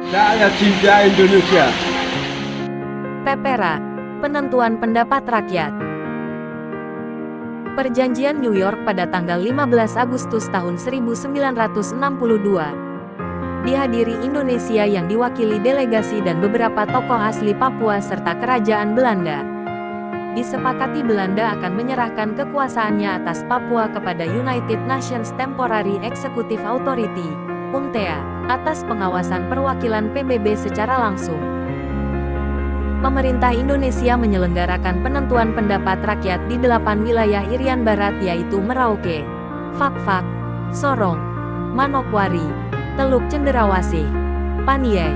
Saya cinta Indonesia. PPRA, penentuan pendapat rakyat. Perjanjian New York pada tanggal 15 Agustus tahun 1962. Dihadiri Indonesia yang diwakili delegasi dan beberapa tokoh asli Papua serta kerajaan Belanda. Disepakati Belanda akan menyerahkan kekuasaannya atas Papua kepada United Nations Temporary Executive Authority, UNTEA, atas pengawasan perwakilan PBB secara langsung. Pemerintah Indonesia menyelenggarakan penentuan pendapat rakyat di 8 wilayah Irian Barat yaitu Merauke, Fakfak, Sorong, Manokwari, Teluk Cenderawasih, Paniai,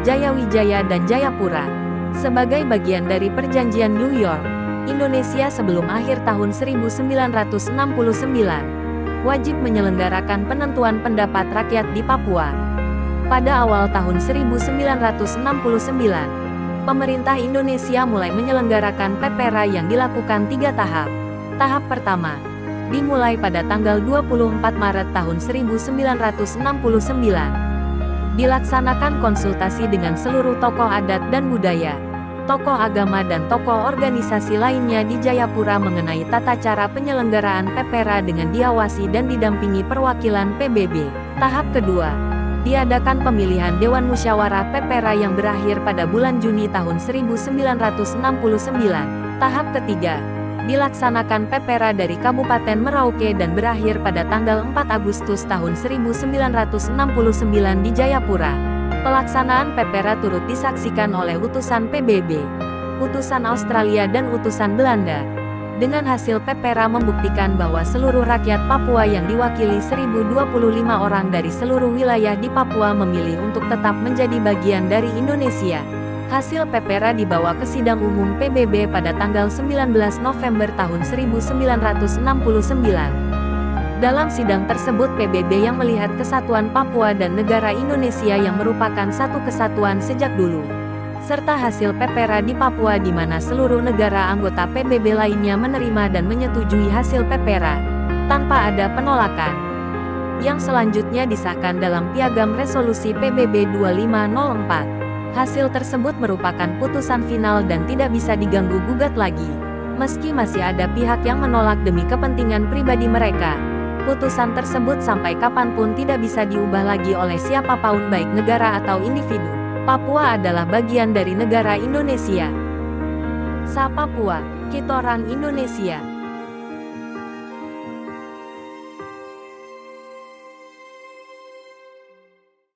Jayawijaya dan Jayapura. Sebagai bagian dari Perjanjian New York, Indonesia sebelum akhir tahun 1969 wajib menyelenggarakan penentuan pendapat rakyat di Papua. Pada awal tahun 1969, pemerintah Indonesia mulai menyelenggarakan PPRA yang dilakukan 3 tahap. Tahap pertama dimulai pada tanggal 24 Maret tahun 1969. Dilaksanakan konsultasi dengan seluruh tokoh adat dan budaya, tokoh agama dan tokoh organisasi lainnya di Jayapura mengenai tata cara penyelenggaraan PPRA dengan diawasi dan didampingi perwakilan PBB. Tahap kedua diadakan pemilihan Dewan Musyawarah PPRA yang berakhir pada bulan Juni tahun 1969. Tahap ketiga dilaksanakan PPRA dari Kabupaten Merauke dan berakhir pada tanggal 4 Agustus tahun 1969 di Jayapura. Pelaksanaan PPRA turut disaksikan oleh utusan PBB, utusan Australia dan utusan Belanda. Dengan hasil PPRA membuktikan bahwa seluruh rakyat Papua yang diwakili 1025 orang dari seluruh wilayah di Papua memilih untuk tetap menjadi bagian dari Indonesia. Hasil PPRA dibawa ke sidang umum PBB pada tanggal 19 November tahun 1969. Dalam sidang tersebut PBB yang melihat kesatuan Papua dan negara Indonesia yang merupakan satu kesatuan sejak dulu, serta hasil PPRA di Papua di mana seluruh negara anggota PBB lainnya menerima dan menyetujui hasil PPRA tanpa ada penolakan, yang selanjutnya disahkan dalam Piagam Resolusi PBB 2504. Hasil tersebut merupakan putusan final dan tidak bisa diganggu-gugat lagi. Meski masih ada pihak yang menolak demi kepentingan pribadi mereka, putusan tersebut sampai kapanpun tidak bisa diubah lagi oleh siapapun baik negara atau individu. Papua adalah bagian dari negara Indonesia. Sa Papua, Kitorang Indonesia.